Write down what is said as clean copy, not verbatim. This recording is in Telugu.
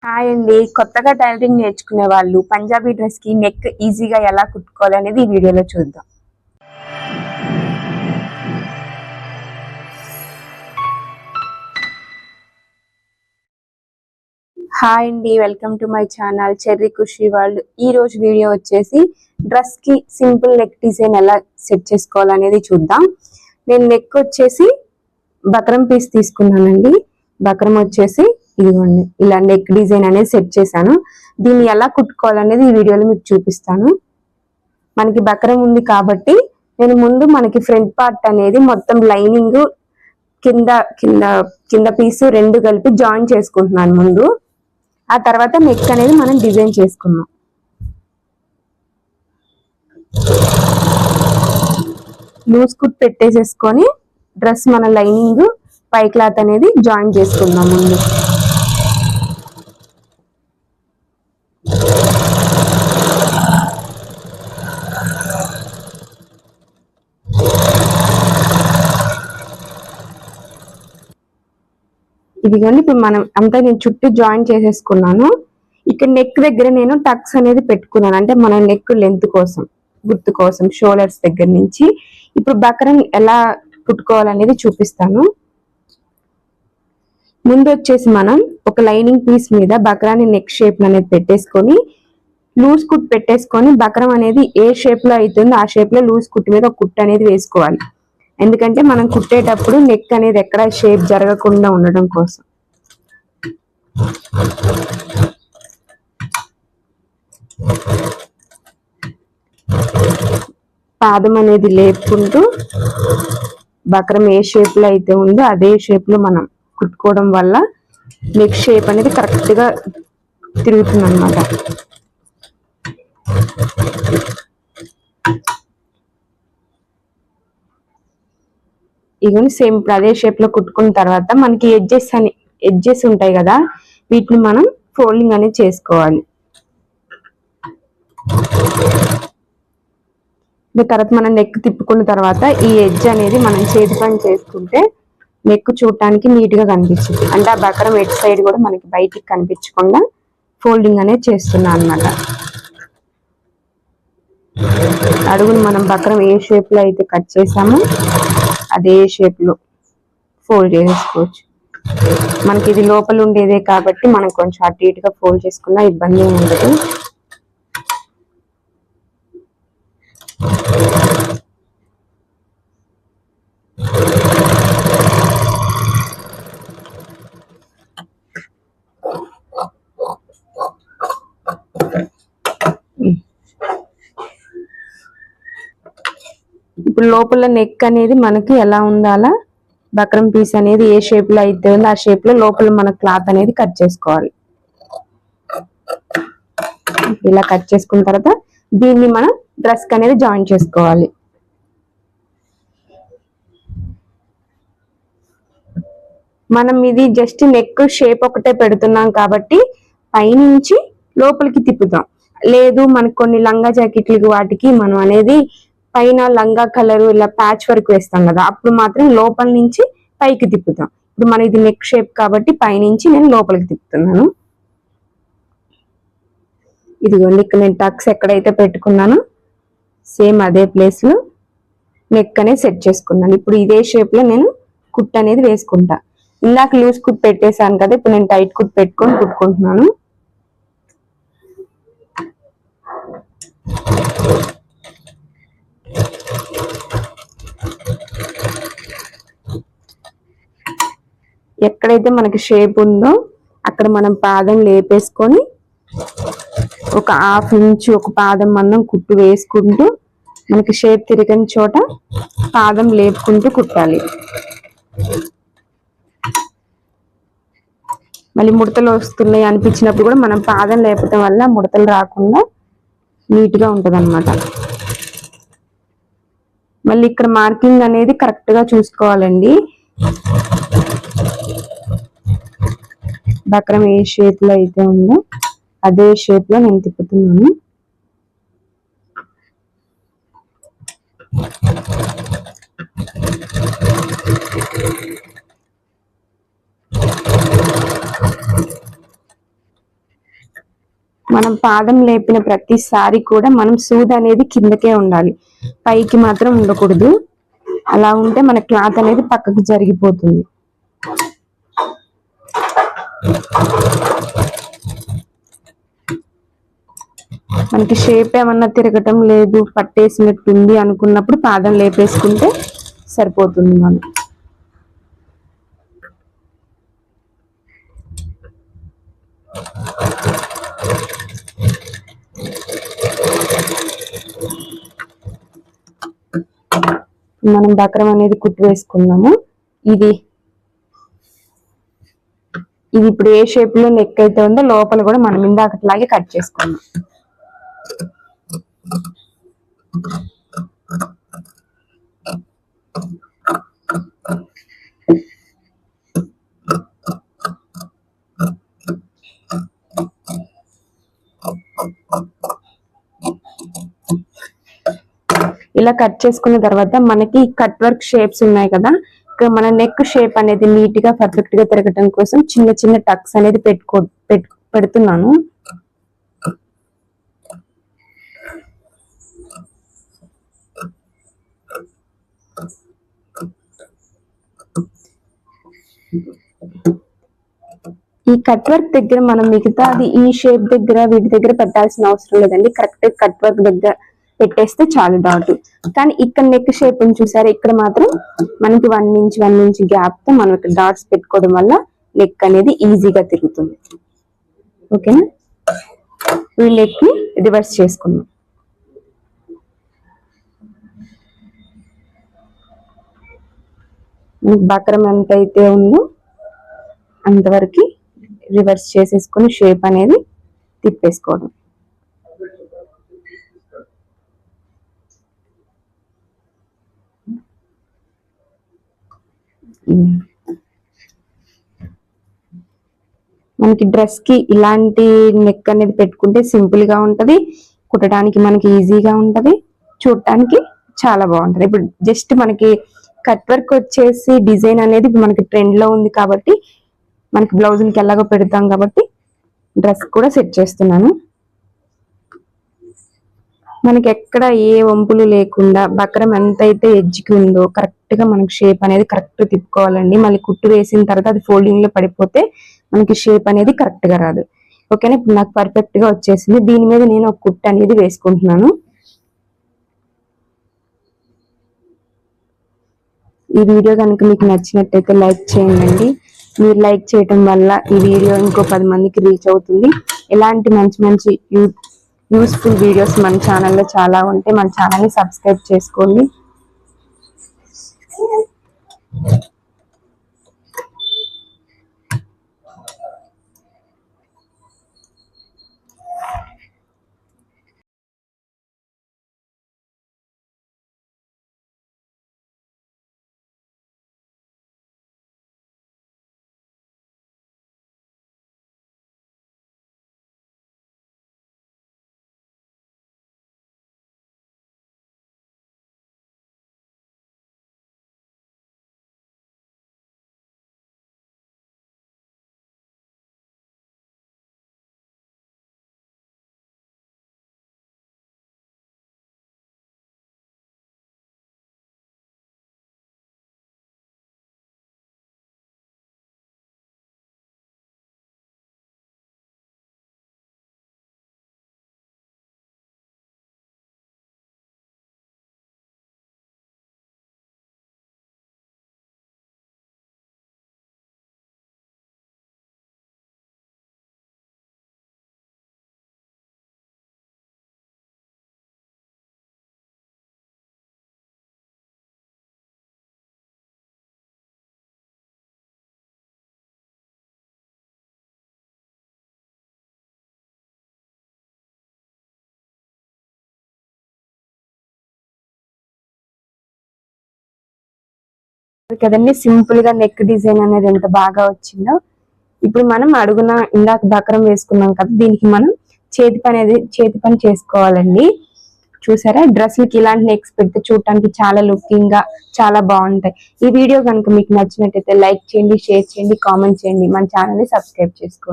హాయ్ అండి. కొత్తగా టైలరింగ్ నేర్చుకునే వాళ్ళు పంజాబీ డ్రెస్ కి నెక్ ఈజీగా ఎలా కుట్టుకోవాలి అనేది ఈ వీడియోలో చూద్దాం. హాయ్ అండి, welcome to my channel Cherry Khushi World. ఈ రోజు వీడియో వచ్చేసి డ్రెస్ కి సింపుల్ నెక్ డిజైన్ ఎలా సెట్ చేసుకోవాలనేది చూద్దాం. నేను నెక్ వచ్చేసి బక్రం పీస్ తీసుకున్నానండి. బక్రం వచ్చేసి ఇదిగోండి ఇలా నెక్ డిజైన్ అనేది సెట్ చేశాను. దీన్ని ఎలా కుట్టుకోవాలనేది ఈ వీడియోలో మీకు చూపిస్తాను. మనకి బక్రం ఉంది కాబట్టి నేను ముందు మనకి ఫ్రంట్ పార్ట్ అనేది మొత్తం లైనింగ్ కింద కింద కింద పీసు రెండు కలిపి జాయిన్ చేసుకుంటున్నాను ముందు. ఆ తర్వాత నెక్ అనేది మనం డిజైన్ చేసుకున్నాం. లూజ్ కుట్ పెట్టేసేసుకొని డ్రెస్ మన లైనింగ్ పై క్లాత్ అనేది జాయిన్ చేసుకుందాం ముందు. ఇదిగోండి ఇప్పుడు మనం అంతా నేను చుట్టూ జాయిన్ చేసేసుకున్నాను. ఇక్కడ నెక్ దగ్గర నేను టక్స్ అనేది పెట్టుకున్నాను, అంటే మన నెక్ లెంత్ కోసం గుర్తు కోసం షోల్డర్స్ దగ్గర నుంచి. ఇప్పుడు బక్రం ఎలా కుట్టుకోవాలనేది చూపిస్తాను. ముందు వచ్చేసి మనం ఒక లైనింగ్ పీస్ మీద బక్రాన్ని నెక్ షేప్ అనేది పెట్టేసుకొని లూజ్ కుట్ పెట్టేసుకొని బక్రం అనేది ఏ షేప్ లో అవుతుందో ఆ షేప్ లో లూజ్ కుట్ మీద ఒక కుట్ అనేది వేసుకోవాలి. ఎందుకంటే మనం కుట్టేటప్పుడు నెక్ అనేది ఎక్కడ షేప్ జరగకుండా ఉండడం కోసం. పాదం అనేది లేపుకుంటూ బక్రం ఏ షేప్ లో అయితే ఉందో అదే షేప్ లో మనం కుట్టుకోవడం వల్ల నెక్ షేప్ అనేది కరెక్ట్ గా తిరుగుతుంది అన్నమాట. ఇవన్నీ సేమ్ అదే షేప్ లో కుట్టుకున్న తర్వాత మనకి ఎడ్జెస్ ఉంటాయి కదా, వీటిని మనం ఫోల్డింగ్ అనేది చేసుకోవాలి. తర్వాత మనం నెక్ తిప్పుకున్న తర్వాత ఈ ఎడ్జ్ అనేది మనం చేతి పని చేసుకుంటే నెక్ చూడటానికి నీట్ గా కనిపిస్తుంది. అంటే ఆ బక్రం ఎడ్ సైడ్ కూడా మనకి బయటికి కనిపించకుండా ఫోల్డింగ్ అనేది చేస్తున్నాం అన్నమాట. అడుగును మనం బక్రం ఏ షేప్ లో అయితే కట్ చేసామో అదే షేప్ లో ఫోల్డ్ చేసుకోవచ్చు. మనకి ఇది లోపల ఉండేదే కాబట్టి మనం కొంచెం అటు ఇటుగా ఫోల్డ్ చేసుకున్నా ఇబ్బంది ఉండదు. ఇప్పుడు లోపల నెక్ అనేది మనకి ఎలా ఉండాలా, బక్రం పీస్ అనేది ఏ షేప్ లో అయితే ఉందో ఆ షేప్ లో లోపల మన క్లాత్ అనేది కట్ చేసుకోవాలి. ఇలా కట్ చేసుకున్న తర్వాత దీన్ని మనం డ్రెస్ అనేది జాయిన్ చేసుకోవాలి. మనం ఇది జస్ట్ నెక్ షేప్ ఒకటే పెడుతున్నాం కాబట్టి పైనుంచి లోపలికి తిప్పుతాం. లేదు మనకు కొన్ని లంగా జాకెట్లకి వాటికి మనం అనేది పైన లంగా కలర్ ఇలా ప్యాచ్ వర్క్ వేస్తాం కదా, అప్పుడు మాత్రం లోపల నుంచి పైకి తిప్పుతాం. ఇప్పుడు మన ఇది నెక్ షేప్ కాబట్టి పైనుంచి నేను లోపలికి తిప్పుతున్నాను. ఇదిగోండి ఇక్కడ నేను టక్స్ ఎక్కడైతే పెట్టుకున్నానో సేమ్ అదే ప్లేస్ లో నెక్ అనేది సెట్ చేసుకున్నాను. ఇప్పుడు ఇదే షేప్ లో నేను కుట్ అనేది వేసుకుంటా. ఇందాక లూజ్ కుట్ పెట్టేశాను కదా, ఇప్పుడు నేను టైట్ కుట్ పెట్టుకొని కుట్టుకుంటున్నాను. ఎక్కడైతే మనకి షేప్ ఉందో అక్కడ మనం పాదం లేపేసుకొని ఒక హాఫ్ ఇంచ్ ఒక పాదం మందం కుట్టు వేసుకుంటూ మనకి షేప్ తిరగని చోట పాదం లేపుకుంటూ కుట్టాలి. మళ్ళీ ముడతలు వస్తున్నాయి అనిపించినప్పుడు కూడా మనం పాదం లేపటం వల్ల ముడతలు రాకుండా నీట్ గా ఉంటది అన్నమాట. మళ్ళీ ఇక్కడ మార్కింగ్ అనేది కరెక్ట్ గా చూసుకోవాలండి. బక్రం ఏ షేప్ లో అయితే ఉందో అదే షేప్ లో నేను తిప్పుతున్నాను. మనం పాదం లేపిన ప్రతిసారి కూడా మనం సూది అనేది కిందకే ఉండాలి, పైకి మాత్రం ఉండకూడదు. అలా ఉంటే మన క్లాత్ అనేది పక్కకి జరిగిపోతుంది. మనకి షేప్ ఏమన్నా తిరగటం లేదు, పట్టేసినట్టుంది అనుకున్నప్పుడు పాదం లేపేసుకుంటే సరిపోతుంది. మనం బక్రం అనేది కుట్టి వేసుకున్నాము. ఇది ఇప్పుడు ఏ షేప్ లో నెక్ అయితే ఉందో లోపల కూడా మనం ఇందాకట్లాగే కట్ చేసుకున్నాం. ఇలా కట్ చేసుకున్న తర్వాత మనకి కట్ వర్క్ షేప్స్ ఉన్నాయి కదా, ఇక్కడ మన నెక్ షేప్ అనేది నీట్ గా పర్ఫెక్ట్ గా తిరగటం కోసం చిన్న చిన్న టక్స్ అనేది పెడుతున్నాను. ఈ కట్ వర్క్ దగ్గర మనం మిగతా అది ఈ షేప్ దగ్గర వీటి దగ్గర పెట్టాల్సిన అవసరం లేదండి, కరెక్ట్ కట్ వర్క్ దగ్గర పెట్టేస్తే చాలు డాట్. కానీ ఇక్కడ నెక్ షేప్ చూసారా, ఇక్కడ మాత్రం మనకి 1 ఇంచ్ గ్యాప్ తో మనం ఇక్కడ డాట్స్ పెట్టుకోవడం వల్ల నెక్ అనేది ఈజీగా తిరుగుతుంది. ఓకేనా, ఈ నెక్ ని రివర్స్ చేసుకుందాం. బక్రం ఎంత అయితే ఉందో అంతవరకు రివర్స్ చేసేసుకుని షేప్ అనేది తిప్పేసుకోవడం. మనకి డ్రెస్ కి ఇలాంటి నెక్ అనేది పెట్టుకుంటే సింపుల్ గా ఉంటది, కుట్టడానికి మనకి ఈజీగా ఉంటది, చూడటానికి చాలా బాగుంటది. ఇప్పుడు జస్ట్ మనకి కట్ వర్క్ వచ్చేసి డిజైన్ అనేది మనకి ట్రెండ్ లో ఉంది కాబట్టి మనకి బ్లౌజులకి ఎలాగో పెడతాం కాబట్టి డ్రెస్ కూడా సెట్ చేస్తున్నాను. మనకి ఎక్కడ ఏ వంపులు లేకుండా బక్రం ఎంత అయితే ఎడ్జ్కి ఉందో కరెక్ట్ గా మనకి షేప్ అనేది కరెక్ట్ తిప్పుకోవాలండి. మళ్ళీ కుట్టు వేసిన తర్వాత అది ఫోల్డింగ్ లో పడిపోతే మనకి షేప్ అనేది కరెక్ట్ గా రాదు. ఓకేనా, ఇప్పుడు నాకు పర్ఫెక్ట్ గా వచ్చేసింది. దీని మీద నేను ఒక కుట్టు అనేది వేసుకుంటున్నాను. ఈ వీడియో కనుక మీకు నచ్చినట్టయితే లైక్ చేయండి. మీరు లైక్ చేయడం వల్ల ఈ వీడియో ఇంకో 10 మందికి రీచ్ అవుతుంది. ఇలాంటి మంచి యూస్ఫుల్ వీడియోస్ మన ఛానల్లో చాలా ఉంటాయి. మన ఛానల్ని సబ్స్క్రైబ్ చేసుకోండి. కదండి, సింపుల్ గా నెక్ డిజైన్ అనేది ఎంత బాగా వచ్చిందో. ఇప్పుడు మనం అడుగున ఇందాక బక్రం వేసుకున్నాం కదా, దీనికి మనం చేతి పని చేసుకోవాలండి. చూసారా, డ్రెస్లకి ఇలాంటి నెక్స్ పెడితే చూడటానికి చాలా లుకింగ్ గా చాలా బాగుంటాయి. ఈ వీడియో కనుక మీకు నచ్చినట్టయితే లైక్ చేయండి, షేర్ చేయండి, కామెంట్ చేయండి, మన ఛానల్ ని సబ్స్క్రైబ్ చేసుకోండి.